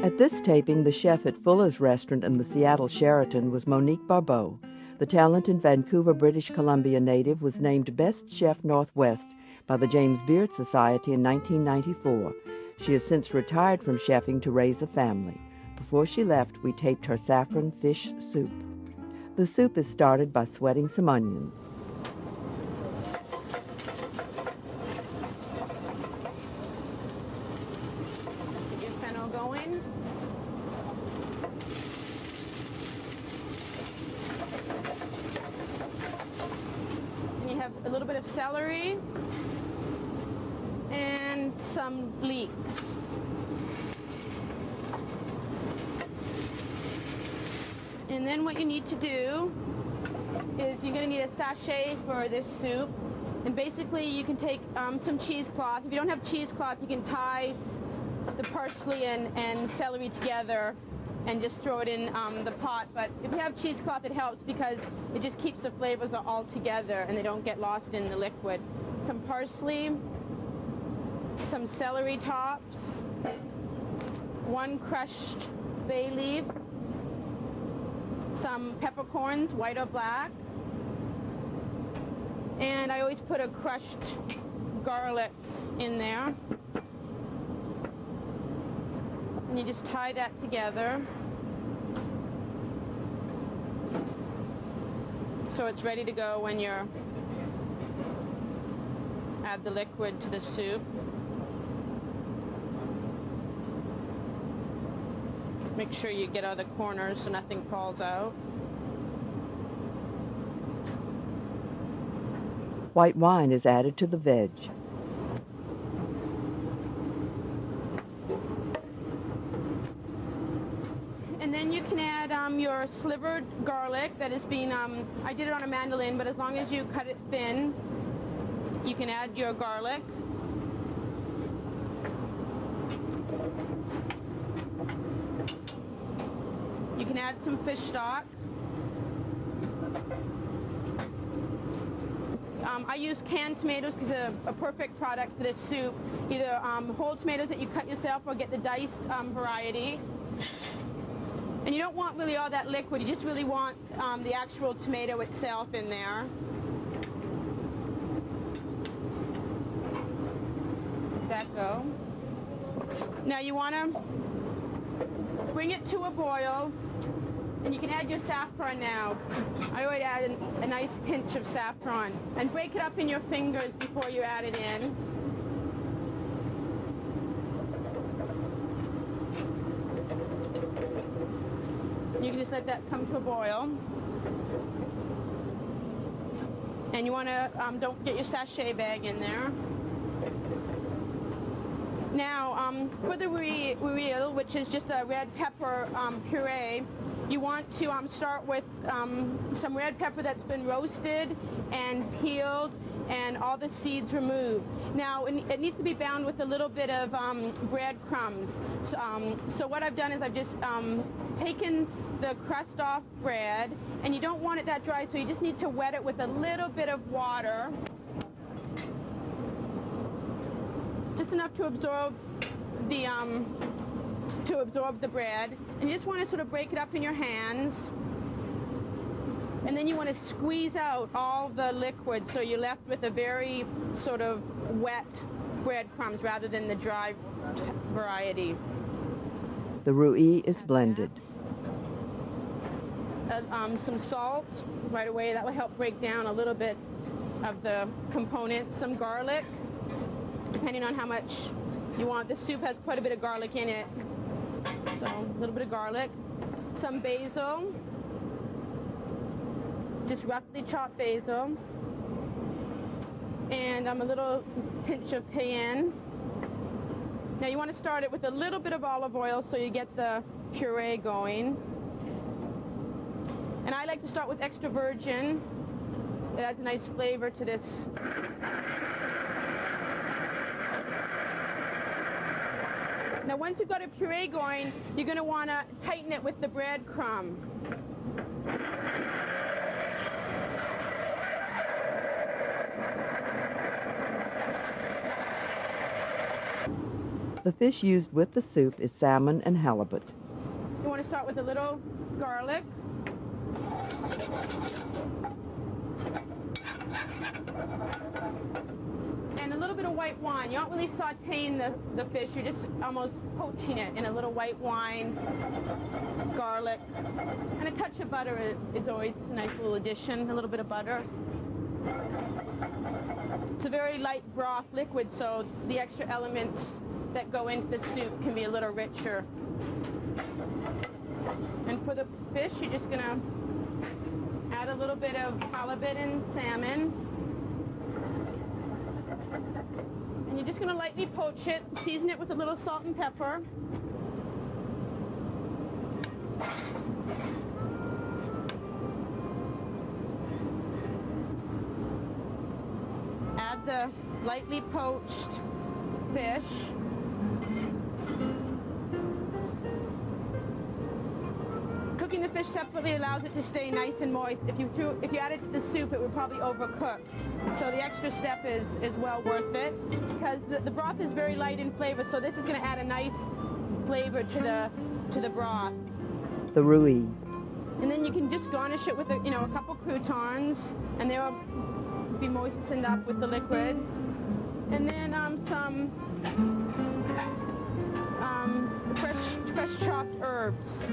At this taping, the chef at Fuller's Restaurant in the Seattle Sheraton was Monique Barbeau. The talented Vancouver, British Columbia native was named Best Chef Northwest by the James Beard Society in 1994. She has since retired from chefing to raise a family. Before she left, we taped her saffron fish soup. The soup is started by sweating some onions. Get your fennel going. And you have a little bit of celery and some leeks. And then what you need to do is you're going to need a sachet for this soup. And basically you can take some cheesecloth. If you don't have cheesecloth, you can tie the parsley and celery together and just throw it in the pot. But if you have cheesecloth, it helps because it just keeps the flavors all together and they don't get lost in the liquid. Some parsley, some celery tops, 1 crushed bay leaf, some peppercorns, white or black, and I always put a crushed garlic in there. And you just tie that together so it's ready to go when you add the liquid to the soup. Make sure you get all the corners so nothing falls out. White wine is added to the veg. And then you can add your slivered garlic that has been, I did it on a mandolin, but as long as you cut it thin, you can add your garlic. You can add some fish stock. I use canned tomatoes because they're a perfect product for this soup. Either whole tomatoes that you cut yourself or get the diced variety. And you don't want really all that liquid. You just really want the actual tomato itself in there. Let that go. Now you want to bring it to a boil. And you can add your saffron now. I always add a nice pinch of saffron. And break it up in your fingers before you add it in. You can just let that come to a boil. And you want to, don't forget your sachet bag in there. Now, for the reel, which is just a red pepper puree, you want to start with some red pepper that's been roasted and peeled and all the seeds removed. Now, it needs to be bound with a little bit of breadcrumbs. So what I've done is I've just taken the crust off bread, and you don't want it that dry, so you just need to wet it with a little bit of water. Just enough to absorb the bread, and you just want to sort of break it up in your hands, and then you want to squeeze out all the liquid so you're left with a very sort of wet breadcrumbs rather than the dry variety. The roux is blended. Some salt right away, that will help break down a little bit of the components. Some garlic, depending on how much you want. This soup has quite a bit of garlic in it. So a little bit of garlic. Some basil. Just roughly chopped basil. And a little pinch of cayenne. Now you want to start it with a little bit of olive oil so you get the puree going. And I like to start with extra virgin. It adds a nice flavor to this. Now once you've got a puree going, you're going to want to tighten it with the breadcrumb. The fish used with the soup is salmon and halibut. You want to start with a little garlic. And a little bit of white wine. You're not really sauteing the fish, you're just almost poaching it in a little white wine, garlic, and a touch of butter is always a nice little addition, a little bit of butter. It's a very light broth liquid, so the extra elements that go into the soup can be a little richer. And for the fish, you're just going to add a little bit of halibut and salmon. And you're just going to lightly poach it, season it with a little salt and pepper. Add the lightly poached fish. Cooking the fish separately allows it to stay nice and moist. If you add it to the soup, it would probably overcook. So the extra step is well worth it because the broth is very light in flavor. So this is going to add a nice flavor to the broth. The roux. And then you can just garnish it with a couple croutons, and they'll be moistened up with the liquid. And then some fresh chopped herbs.